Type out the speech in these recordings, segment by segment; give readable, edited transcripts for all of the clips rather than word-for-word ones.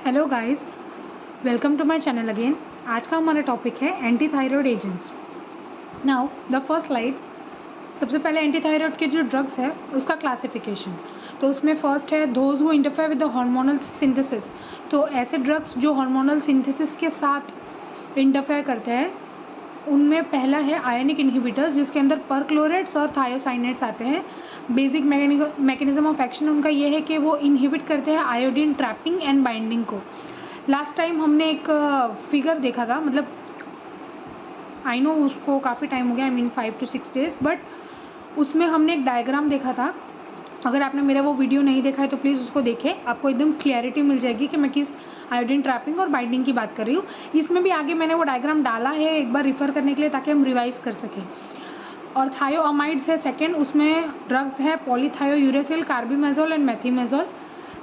Hello guys, welcome to my channel again. आज का हमारा टॉपिक है anti thyroid agents. Now the first slide. सबसे पहले एंटी थायराइड के जो ड्रग्स है उसका क्लासिफिकेशन। तो उसमें फर्स्ट है those who interfere with the hormonal synthesis. तो ऐसे ड्रग्स जो हार्मोनल सिंथेसिस के साथ इंटरफेयर करते हैं उनमें पहला है आयनिक इनहिबिटर्स, जिसके अंदर परक्लोरेट्स और थायोसाइनेट्स आते हैं। बेसिक मैकेनिज्म ऑफ एक्शन उनका ये है कि वो इनहिबिट करते हैं आयोडीन ट्रैपिंग एंड बाइंडिंग को। लास्ट टाइम हमने एक फिगर देखा था, मतलब आई नो उसको काफ़ी टाइम हो गया, I mean 5 to 6 days, but उसमें हमने एक डायग्राम देखा था। अगर आपने मेरा वो वीडियो नहीं देखा है तो प्लीज़ उसको देखें, आपको एकदम क्लैरिटी मिल जाएगी कि मैं किस आयोडीन ट्रैपिंग और बाइंडिंग की बात कर रही हूँ। इसमें भी आगे मैंने वो डायग्राम डाला है एक बार रिफ़र करने के लिए, ताकि हम रिवाइज कर सकें। और थायोअमाइड्स है सेकेंड, उसमें ड्रग्स है पॉलीथायोयूरेसिल, कार्बिमेजोल एंड मेथीमेजोल।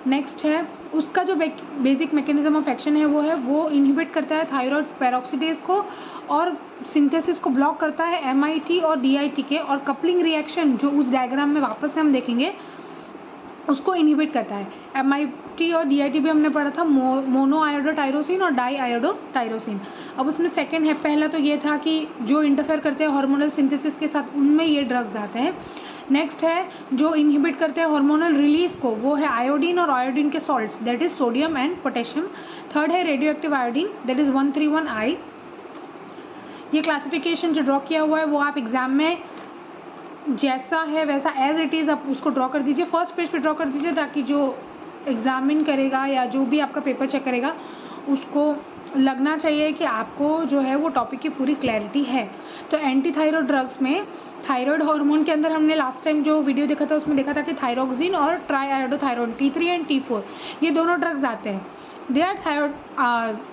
नेक्स्ट है उसका जो बेसिक मैकेनिज्म ऑफ एक्शन है वो इनहिबिट करता है थायराइड पेरोक्सीडेज को और सिंथेसिस को ब्लॉक करता है MIT और DIT के, और कपलिंग रिएक्शन जो उस डायग्राम में वापस से हम देखेंगे उसको इनहिबिट करता है। MIT और DIT भी हमने पढ़ा था, मोनो आयोडोटायरोसिन और डाई आयोडोटायरोसिन। अब उसमें सेकंड है, पहला तो ये था कि जो इंटरफेयर करते हैं हार्मोनल सिंथेसिस के साथ, उनमें ये ड्रग्स आते हैं। नेक्स्ट है जो इनहिबिट करते हैं हार्मोनल रिलीज को, वो है आयोडीन और आयोडीन के salts, that is sodium and potassium. Third है radio active iodine, that is 131I। ये क्लासिफिकेशन जो ड्रॉ किया हुआ है वो आप एग्जाम में जैसा है वैसा एज इट इज़ आप उसको ड्रॉ कर दीजिए, फर्स्ट पेज पे ड्रॉ कर दीजिए, ताकि जो एग्जामिन करेगा या जो भी आपका पेपर चेक करेगा उसको लगना चाहिए कि आपको जो है वो टॉपिक की पूरी क्लैरिटी है। तो एंटी थायराइड ड्रग्स में थायराइड हार्मोन के अंदर हमने लास्ट टाइम जो वीडियो देखा था उसमें देखा था कि थायरोक्सिन और ट्राई आयोडोथायरोन T3 एंड T4 ये दोनों ड्रग्स आते हैं। दे आर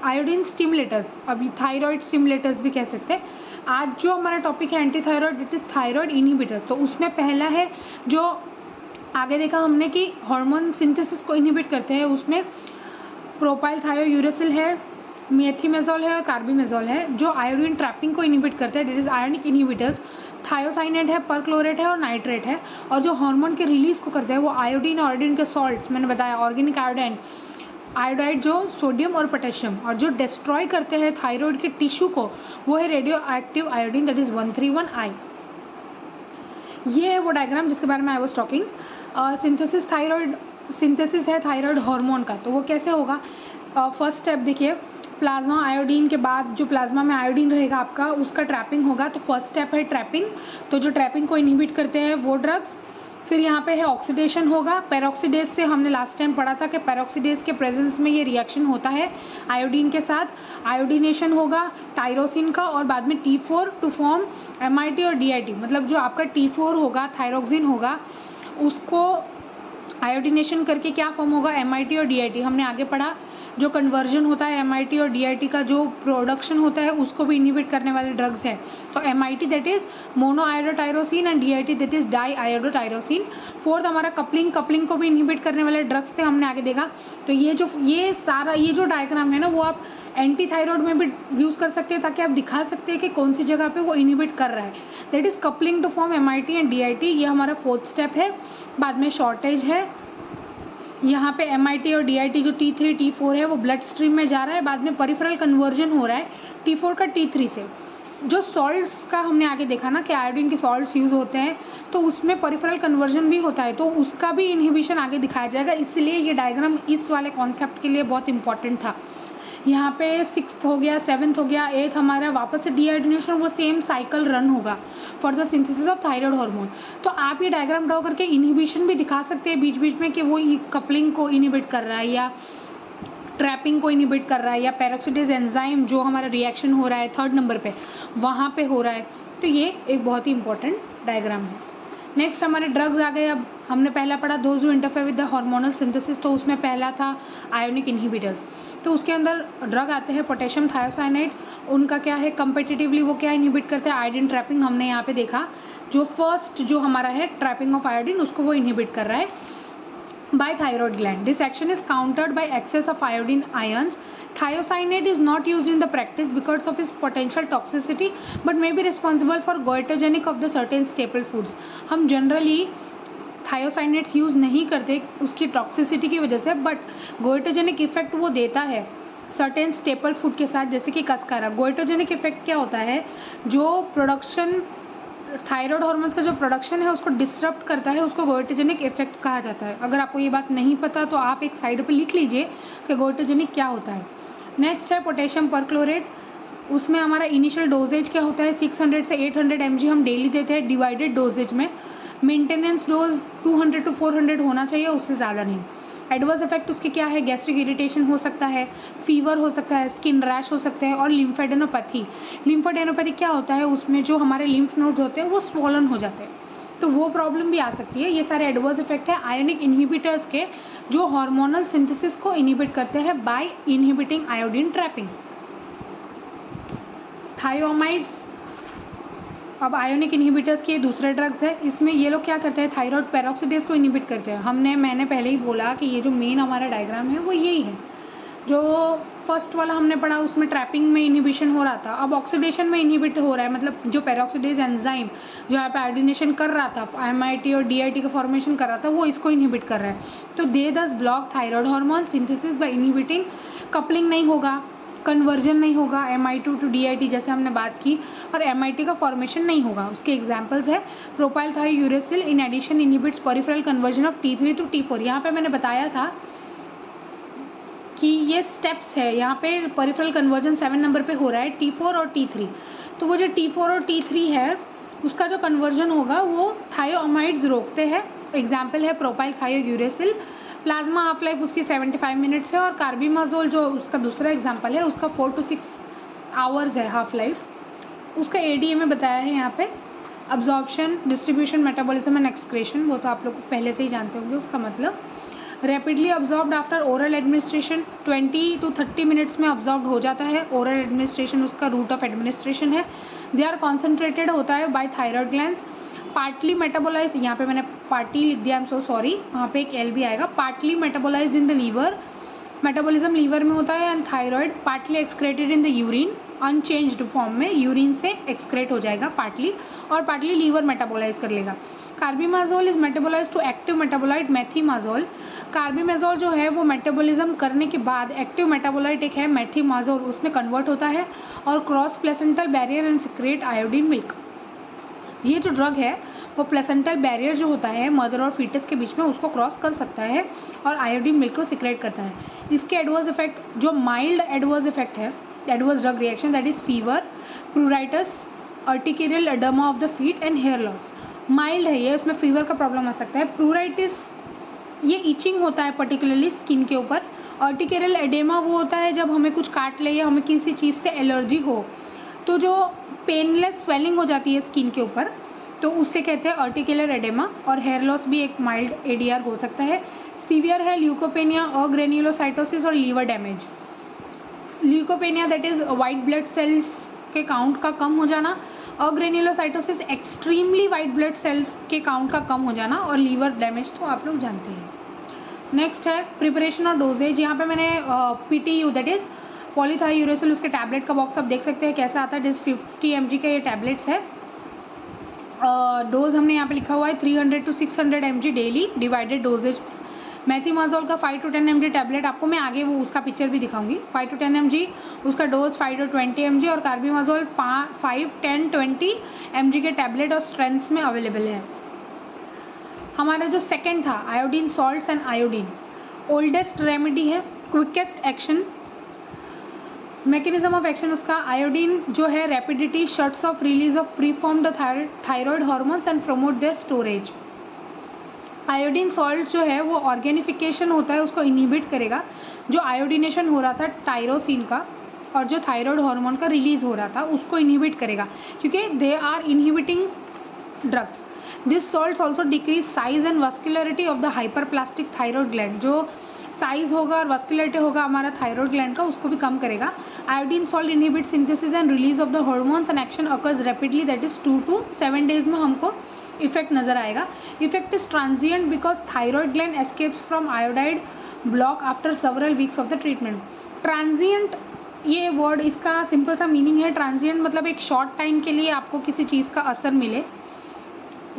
आयोडीन स्टिमुलेटर्स, अभी थायराइड स्टिमुलेटर्स भी कह सकते हैं। आज जो हमारा टॉपिक है anti thyroid, it is thyroid inhibitors. तो उसमें पहला है जो आगे देखा हमने कि हार्मोन सिंथेसिस को इनहिबिट करते हैं, उसमें प्रोपाइल थायोयूरेसिल है, मेथीमेजोल है और कार्बिमेजोल है। जो आयोडीन ट्रैपिंग को इनहिबिट करते हैं, this is ionic inhibitors, thiocyanate है, परक्लोरेट है और नाइट्रेट है। और जो हार्मोन के रिलीज को करते हैं वो आयोडीन और आयोडीन के सॉल्ट्स, मैंने बताया ऑर्गेनिक आयोडाइन, आयोडाइड जो सोडियम और पोटेशियम। और जो डिस्ट्रॉय करते हैं थायराइड के टिश्यू को वो है radio active iodine, that is 131I। ये है वो डायग्राम जिसके बारे में आई वॉज टॉकिंग। सिंथेसिस है थायराइड हार्मोन का, तो वो कैसे होगा। फर्स्ट स्टेप देखिए, प्लाज्मा आयोडीन के बाद जो प्लाज्मा में आयोडीन रहेगा आपका उसका ट्रैपिंग होगा। तो फर्स्ट स्टेप है ट्रैपिंग, तो जो ट्रैपिंग को इनहिबिट करते हैं वो ड्रग्स। फिर यहाँ पे है ऑक्सीडेशन होगा, पेरोक्सीडेज से हमने लास्ट टाइम पढ़ा था कि पेरोक्सीडेज के प्रेजेंस में ये रिएक्शन होता है आयोडीन के साथ, आयोडीनेशन होगा टायरोसिन का, और बाद में T4 टू फॉर्म MIT और DIT। मतलब जो आपका T4 होगा, थायरोक्सिन होगा, उसको आयोडीनेशन करके क्या फॉर्म होगा, MIT और DIT। हमने आगे पढ़ा जो कन्वर्जन होता है MIT और DIT का, जो प्रोडक्शन होता है उसको भी इनहिबिट करने वाले ड्रग्स है। तो MIT that is mono iodotyrosine and DIT that is di iodotyrosine. Fourth हमारा कपलिंग को भी इनहिबिट करने वाले ड्रग्स थे, हमने आगे देखा। तो ये जो डायग्राम है ना वो आप एंटी थायराइड में भी यूज़ कर सकते हैं, ताकि आप दिखा सकते हैं कि कौन सी जगह पे वो इनहिबिट कर रहा है। That is coupling to form MIT and DIT, ये हमारा फोर्थ स्टेप है। बाद में शॉर्टेज है, यहाँ पे MIT और DIT जो T3 T4 है वो ब्लड स्ट्रीम में जा रहा है, बाद में परिफेरल कन्वर्जन हो रहा है T4 का T3 से। जो सॉल्ट्स का हमने आगे देखा ना कि आयोडीन के सॉल्ट्स यूज़ होते हैं, तो उसमें परिफेरल कन्वर्जन भी होता है, तो उसका भी इनहिबिशन आगे दिखाया जाएगा। इसलिए ये डायग्राम इस वाले कॉन्सेप्ट के लिए बहुत इंपॉर्टेंट था। यहाँ पे 6th हो गया, 7th हो गया, 8th हमारा वापस से डीहाइड्रेशन, वो सेम साइकिल रन होगा for the synthesis of thyroid hormone. तो आप ये डायग्राम ड्रॉ करके इनहिबिशन भी दिखा सकते हैं बीच बीच में कि वो कपलिंग को इनहिबिट कर रहा है या ट्रैपिंग को इनहिबिट कर रहा है या पेरोक्सीडेज एंजाइम जो हमारा रिएक्शन हो रहा है 3rd नंबर पे वहाँ पे हो रहा है। तो ये एक बहुत ही इंपॉर्टेंट डायग्राम है। नेक्स्ट हमारे ड्रग्स आ गए। अब हमने पहला पढ़ा those who interfere with the hormonal synthesis, तो उसमें पहला था आयोनिक इनहिबिटर्स। तो उसके अंदर ड्रग आते हैं पोटेशियम थायोसाइनेट, उनका क्या है कंपेटिटिवली वो क्या इनहिबिट करते हैं, आयोडीन ट्रैपिंग। हमने यहाँ पे देखा जो फर्स्ट जो हमारा है ट्रैपिंग ऑफ आयोडीन उसको वो इनहिबिट कर रहा है by thyroid gland. This action is countered by excess of iodine ions. Thiocyanate is not used in the practice because of its potential toxicity but may be responsible for goitogenic of the certain staple foods. हम generally थायोसाइनेट्स use नहीं करते उसकी toxicity की वजह से, but गोइटोजेनिक effect वो देता है सर्टेन स्टेपल फूड के साथ, जैसे कि कस्कारा। गोइटोजेनिक इफेक्ट क्या होता है, जो प्रोडक्शन थायराइड हार्मोन्स का जो प्रोडक्शन है उसको डिस्टर्ब करता है, उसको गोइटोजेनिक इफेक्ट कहा जाता है। अगर आपको ये बात नहीं पता तो आप एक साइड पे लिख लीजिए कि गोइटोजेनिक क्या होता है। नेक्स्ट है पोटेशियम परक्लोरेट। उसमें हमारा इनिशियल डोजेज क्या होता है, 600 से 800 mg हम डेली देते हैं डिवाइडेड डोजेज में। मेंटेनेंस डोज 200 to 400 होना चाहिए, उससे ज़्यादा नहीं। एडवर्स इफेक्ट उसके क्या है, गैस्ट्रिक इरिटेशन हो सकता है, फीवर हो सकता है, स्किन रैश हो सकता है और लिम्फेडेनोपैथी। लिम्फेडेनोपैथी क्या होता है, उसमें जो हमारे लिम्फ नोड्स होते हैं वो स्वॉलन हो जाते हैं, तो वो प्रॉब्लम भी आ सकती है। ये सारे एडवर्स इफेक्ट है आयोनिक इनहिबिटर्स के, जो हार्मोनल सिंथेसिस को इनहिबिट करते हैं बाय इनहिबिटिंग आयोडीन ट्रैपिंग। थायोमाइड्स अब आयोनिक इनहिबिटर्स के दूसरे ड्रग्स है। इसमें ये लोग क्या करते हैं, थायराइड पेरोक्सिडेज को इनहिबिट करते हैं। मैंने पहले ही बोला कि ये जो मेन हमारा डायग्राम है वो यही है। जो फर्स्ट वाला हमने पढ़ा उसमें ट्रैपिंग में इनहिबिशन हो रहा था, अब ऑक्सीडेशन में इनहिबिट हो रहा है, मतलब जो पेरोक्सिडेज एंजाइम जो यहाँ पे आयोडीनेशन कर रहा था, MIT और DIT का फॉर्मेशन कर रहा था, वो इसको इनहिबिट कर रहा है। तो दे दस block thyroid hormone synthesis by inhibiting. Coupling नहीं होगा, कन्वर्जन नहीं होगा MI2 to DIT जैसे हमने बात की, और MIT का फॉर्मेशन नहीं होगा। उसके एग्जांपल्स है propylthiouracil in addition inhibits peripheral conversion of T3 to T4। यहाँ पे मैंने बताया था कि ये स्टेप्स है, यहाँ पे पेरिफेरल कन्वर्जन 7 नंबर पे हो रहा है, T4 और T3। तो वो जो T4 और T3 है उसका जो कन्वर्जन होगा वो थायोअमाइड्स रोकते हैं। एग्जाम्पल है प्रोपाइल थायोयूरेसिल। प्लाज्मा हाफ लाइफ उसकी 75 मिनट्स है, और कार्बिमाजोल जो उसका दूसरा एग्जाम्पल है उसका 4 to 6 आवर्स है हाफ लाइफ। उसका ADA में बताया है यहाँ पे, absorption, distribution, metabolism and excretion, वो तो आप लोग पहले से ही जानते होंगे उसका मतलब। Rapidly absorbed after oral administration, 20 to 30 minutes में अब्जॉर्ब हो जाता है। ओरल एडमिनिस्ट्रेशन उसका रूट ऑफ एडमिनिस्ट्रेशन है। दे आर कॉन्सेंट्रेटेड होता है by thyroid glands. Partly metabolised, यहाँ पे मैंने पार्टी लिख दिया, आई एम सो सॉरी, वहाँ पे एक L भी आएगा। Partly metabolised in the liver, metabolism liver में होता है। And thyroid partly excreted in the urine, unchanged form में यूरिन से एक्सक्रेट हो जाएगा पार्टली, और पार्टली लीवर मेटाबोलाइज कर लेगा। Carbimazole is metabolise to active metabolite methimazole. Carbimazole जो है वो मेटाबॉलिज्म करने के बाद एक्टिव मेटाबोलाइट एक है मेथीमाजोल, उसमें कन्वर्ट होता है और cross placental barrier and secrete iodine milk. ये जो ड्रग है वो प्लेसेंटल बैरियर जो होता है मदर और फीटस के बीच में, उसको क्रॉस कर सकता है और आयोडीन मिल्क को सिक्रेट करता है। इसके एडवर्स इफेक्ट, जो माइल्ड एडवर्स इफेक्ट है, adverse drug reaction, that is fever, pruritus, urticarial oedema of the feet and hair loss. Mild है ये, उसमें फीवर का प्रॉब्लम आ सकता है। प्रूराइटिस ये इचिंग होता है पर्टिकुलरली स्किन के ऊपर। अर्टिकेरियल एडेमा वो होता है जब हमें कुछ काट ले या हमें किसी चीज़ से एलर्जी हो तो जो पेनलेस स्वेलिंग हो जाती है स्किन के ऊपर, तो उससे कहते हैं अर्टिकुलर एडेमा। और हेयर लॉस भी एक माइल्ड ADR हो सकता है। सीवियर है ल्यूकोपेनिया, ग्रेन्युलोसाइटोसिस और liver damage. Leukopenia that is white blood cells के काउंट का कम हो जाना, और granulocytosis extremely white blood cells के काउंट का कम हो जाना, और लीवर डैमेज तो आप लोग जानते हैं। नेक्स्ट है प्रिपरेशन और डोजेज। यहाँ पे मैंने PTU दैट इज पॉलीथायोयूरेसिल, उसके टैबलेट का बॉक्स आप देख सकते हैं कैसा आता है। जिस 50 mg का ये टैबलेट्स है। डोज हमने यहाँ पे लिखा हुआ है 300 to 600 mg daily divided doses. Methimazole का 5 to 10 mg टैबलेट, आपको मैं आगे वो उसका पिक्चर भी दिखाऊंगी। 5 to 10 mg उसका डोज 5 to 20 mg, और कार्बिमाजोल 5, 10, 20 mg के टैबलेट और स्ट्रेंथ्स में अवेलेबल है। हमारा जो सेकंड था iodine salts and iodine, oldest remedy है, quickest action. Mechanism of action उसका, आयोडीन जो है rapidity shuts off release of pre formed thyroid hormones and promote their storage. Iodine salt जो है वो ऑर्गेनिफिकेशन होता है, उसको इनहिबिट करेगा। जो आयोडीनेशन हो रहा था टायरोसिन का और जो थायराइड हार्मोन का रिलीज हो रहा था उसको इनहिबिट करेगा, क्योंकि they are inhibiting drugs. This salts also decrease size and vascularity of the hyperplastic thyroid gland. जो साइज होगा और वस्कुलरिटी होगा हमारा थायराइड ग्लैंड का, उसको भी कम करेगा। Iodine salt inhibit synthesis and release of the hormones and action occurs rapidly, that is 2 to 7 days में हमको इफेक्ट नजर आएगा। Effect is transient because thyroid gland escapes from iodide block after several weeks of the treatment. Transient ये word, इसका simple सा meaning है transient मतलब एक शॉर्ट टाइम के लिए आपको किसी चीज़ का असर मिले।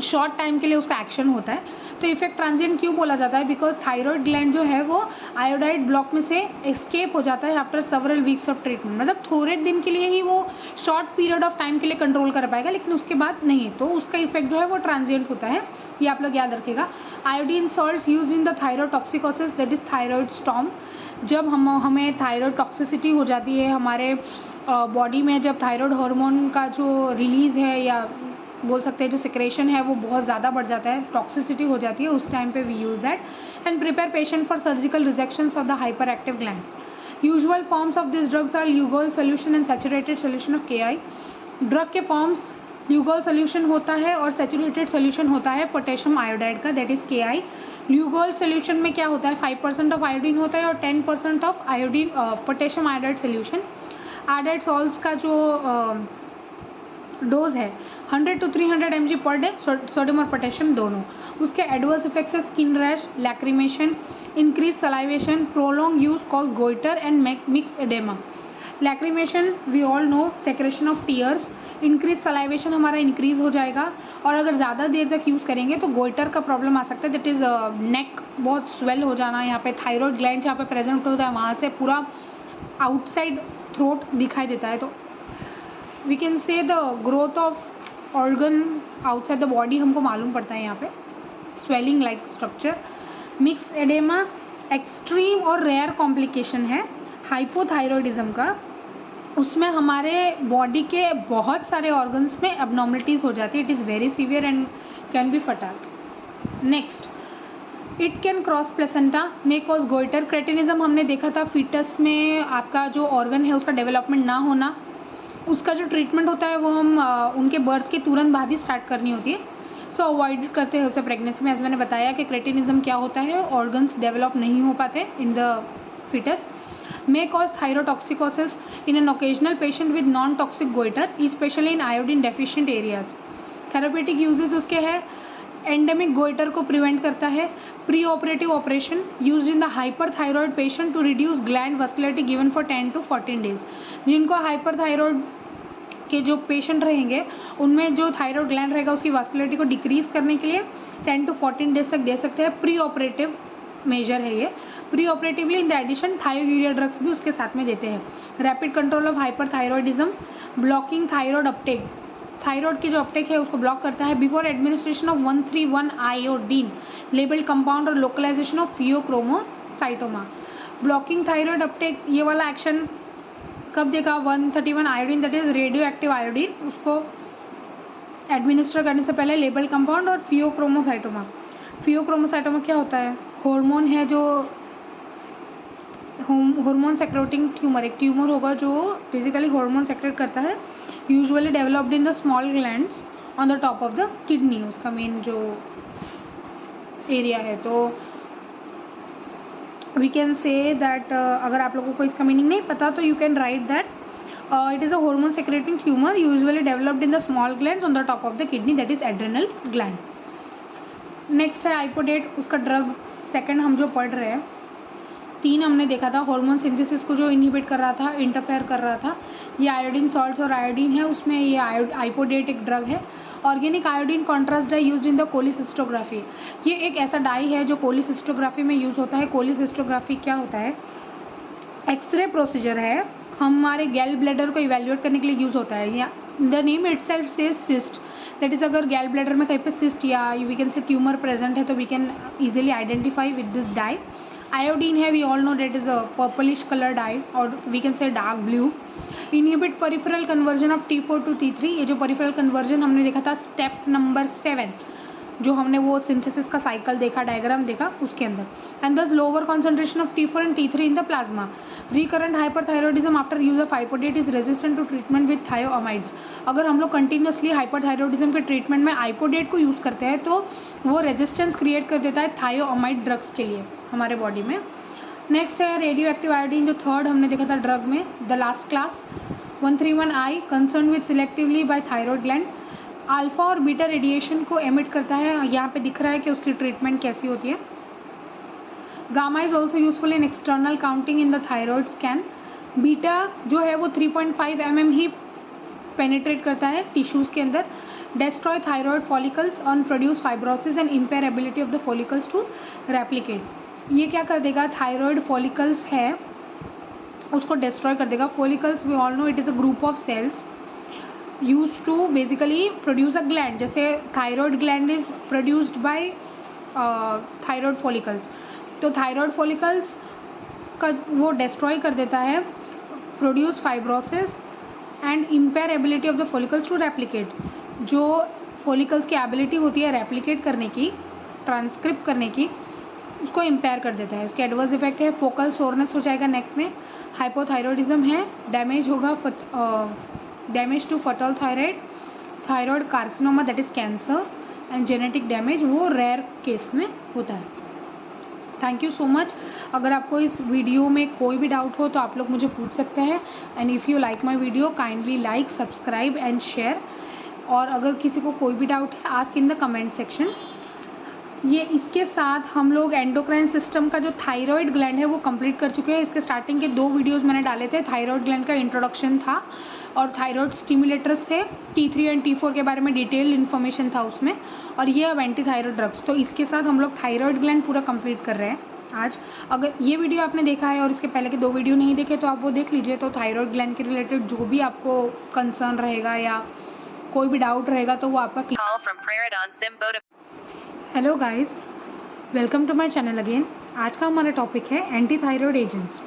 शॉर्ट टाइम के लिए उसका एक्शन होता है। तो इफेक्ट ट्रांजिएंट क्यों बोला जाता है? बिकॉज थायराइड ग्लैंड जो है वो आयोडाइड ब्लॉक में से एस्केप हो जाता है after several weeks of treatment. मतलब थोड़े दिन के लिए ही वो शॉर्ट पीरियड ऑफ टाइम के लिए कंट्रोल कर पाएगा, लेकिन उसके बाद नहीं। तो उसका इफेक्ट जो है वो ट्रांजिएंट होता है, ये आप लोग याद रखिएगा। Iodine salts used in the thyroid toxicosis, that is thyroid storm. जब हमें थायराइड टॉक्सिसिटी हो जाती है हमारे बॉडी में, जब थायराइड हार्मोन का जो रिलीज़ है या बोल सकते हैं जो सिक्रेशन है वो बहुत ज़्यादा बढ़ जाता है, टॉक्सिसिटी हो जाती है, उस टाइम पे we use that and prepare patient for surgical rejections of the hyper active glands. Usual forms of this drugs are Lugol solution and saturated solution of KI। Drug के फॉर्म्स ल्यूगोल सोल्यूशन होता है और saturated solution होता है potassium iodide का, that is KI। Lugol solution में क्या होता है? 5% ऑफ आयोडीन होता है और 10% of iodine potassium iodide solution. Iodide salts का जो डोज है 100 to 300 mg per day, sodium और पोटेशियम दोनों। उसके एडवर्स इफेक्ट्स है skin rash, lacrimation, increase salivation, prolong use cause goitre and myxoedema. Lacrimation we all know, secretion of tears. Increase salivation हमारा increase हो जाएगा, और अगर ज़्यादा देर तक यूज़ करेंगे तो गोइटर का प्रॉब्लम आ सकता है, दैट इज़ नेक बहुत स्वेल हो जाना। यहाँ पे थायराइड ग्लैंड जहाँ पे प्रेजेंट होता है वहाँ से पूरा आउटसाइड थ्रोट दिखाई देता है। तो we can say the growth of organ outside the body हमको मालूम पड़ता है यहाँ पे। Swelling like structure. Myxoedema extreme और रेयर कॉम्प्लिकेशन है हाइपोथायरॉयडिज्म का। उसमें हमारे बॉडी के बहुत सारे ऑर्गन्स में एबनॉर्मलिटीज़ हो जाती है। It is very severe and can be फटाल। Next, it can cross placenta, may cause goitre. Cretinism हमने देखा था फीटस में आपका जो ऑर्गन है उसका डेवलपमेंट ना होना, उसका जो ट्रीटमेंट होता है वो हम उनके बर्थ के तुरंत बाद ही स्टार्ट करनी होती है। सो अवॉइड करते हैं उसे प्रेगनेंसी में। एज मैंने बताया कि क्रेटिनिज्म क्या होता है, ऑर्गन्स डेवलप नहीं हो पाते in the foetus. May cause thyrotoxicosis in an occasional patient with non toxic goitre, specially in iodine deficient areas. Therapeutic uses उसके है, एंडेमिक गोइटर को प्रिवेंट करता है। Pre operative operation used in the hyperthyroid patient to reduce gland vascularity given for 10 to 14 days. जिनको hyperthyroid के जो patient रहेंगे उनमें जो थायरॉयड ग्लैंड रहेगा उसकी वास्कुलरिटी को डिक्रीज करने के लिए 10 to 14 डेज तक दे सकते हैं। प्री ऑपरेटिव मेजर है ये। Pre operatively in the addition thiourea drugs भी उसके साथ में देते हैं। Rapid control of hyperthyroidism, blocking thyroid uptake, thyroid की जो अपटेक है उसको ब्लॉक करता है। Before administration of 131 iodine labelled compound और localisation of phaeochromocytoma. Blocking thyroid uptake, ये वाला एक्शन कब देखा? 131 iodine, that is radio active iodine, उसको एडमिनिस्टर करने से पहले लेबल कंपाउंड और फियोक्रोमोसाइटोमा। फियोक्रोमोसाइटोमा क्या होता है? हार्मोन है जो हार्मोन सेक्रेटिंग ट्यूमर, एक ट्यूमर होगा जो बेसिकली हार्मोन सेक्रेट करता है, usually developed in the small glands on the top of the kidney, उसका मेन जो एरिया है। तो वी कैन से दैट अगर आप लोगों को इसका मीनिंग नहीं पता तो you can write that it is a hormone secreting tumour usually developed in the small glands on the top of the kidney, that is adrenal gland. Next है आइपोडेट, उसका ड्रग सेकंड हम जो पढ़ रहे हैं। 3 हमने देखा था, हार्मोन सिंथेसिस को जो इनहिबिट कर रहा था, इंटरफेयर कर रहा था, ये आयोडीन सॉल्ट्स और आयोडीन है, उसमें ये आइपोडेट एक ड्रग है। Organic iodine contrast dye used in the cholecystography, ये एक ऐसा डाई है जो कोलिसिस्टोग्राफी में यूज़ होता है। कोलिसिस्टोग्राफी क्या होता है? एक्सरे प्रोसीजर है, हमारे गैल ब्लैडर को इवेल्युएट करने के लिए यूज़ होता है। या the name itself says cyst, that is अगर गैल ब्लैडर में कहीं पे सिस्ट या we can say tumour present है तो we can easily identify with this dye. Iodine है, we all know that is a purplish colour dye और we can say dark blue. Inhibit peripheral conversion of T4 to T3, ये जो परिफेरल conversion हमने देखा था step number 7, जो हमने वो सिंथेसिस का साइकिल देखा, डायग्राम देखा उसके अंदर। And thus lower concentration of T4 and T3 in the plasma. Recurrent hyperthyroidism after use of ipodate is resistant to treatment with thioamides. अगर हम लोग कंटिन्यूसली हाइपरथायरॉयडिज्म के ट्रीटमेंट में आइपोडेट को यूज़ करते हैं तो वो रेजिस्टेंस क्रिएट कर देता है थायोअमाइड ड्रग्स के लिए हमारे बॉडी में। नेक्स्ट है रेडियो एक्टिव आयोडीन, जो थर्ड हमने देखा था ड्रग में, the last class 131I concern with selectively by thyroid gland. Alpha और बीटा रेडिएशन को एमिट करता है, यहाँ पे दिख रहा है कि उसकी ट्रीटमेंट कैसी होती है। Gamma is also useful in external counting in the thyroid scan. Beta जो है वो 3.5 mm ही पेनिट्रेट करता है टिश्यूज़ के अंदर। destroy thyroid follicles and produce fibrosis and impair ability of the follicles to replicate। ये क्या कर देगा, थायराइड फॉलिकल्स है उसको डिस्ट्रॉय कर देगा। Follicles we all know it is a group of cells use to basically produce a gland, जैसे thyroid gland is produced by thyroid follicles. तो थायराइड फॉलिकल्स का वो डिस्ट्रॉय कर देता है, produce fibrosis and impair ability of the follicles to replicate. जो follicles की ability होती है रेप्लिकेट करने की, ट्रांसक्रिप्ट करने की, उसको इम्पेयर कर देता है। इसके एडवर्स इफेक्ट है फोकल सोरनेस हो जाएगा नेक में, हाइपोथायरॉयडिज्म है, डैमेज होगा, डैमेज टू फटल thyroid, thyroid carcinoma that is cancer and genetic damage, वो रेयर केस में होता है। Thank you so much. अगर आपको इस वीडियो में कोई भी डाउट हो तो आप लोग मुझे पूछ सकते हैं। And if you like my video kindly like, subscribe and share. और अगर किसी को कोई भी डाउट है ask in the comment section. ये इसके साथ हम लोग एंडोक्राइन सिस्टम का जो थायराइड ग्लैंड है वो कंप्लीट कर चुके हैं। इसके स्टार्टिंग के 2 वीडियोस मैंने डाले थे, थायराइड ग्लैंड का इंट्रोडक्शन था और थायराइड स्टिमुलेटर्स थे, T3 एंड T4 के बारे में डिटेल इन्फॉर्मेशन था उसमें, और ये अब एंटी थायराइड ड्रग्स। तो इसके साथ हम लोग थायराइड ग्लैंड पूरा कंप्लीट कर रहे हैं आज। अगर ये वीडियो आपने देखा है और इसके पहले के 2 वीडियो नहीं देखे तो आप वो देख लीजिए। तो थायराइड ग्लैंड के रिलेटेड जो भी आपको कंसर्न रहेगा या कोई भी डाउट रहेगा तो वो आपका। Hello guys, welcome to my channel again. आज का हमारा टॉपिक है एंटी थायराइड एजेंट्स।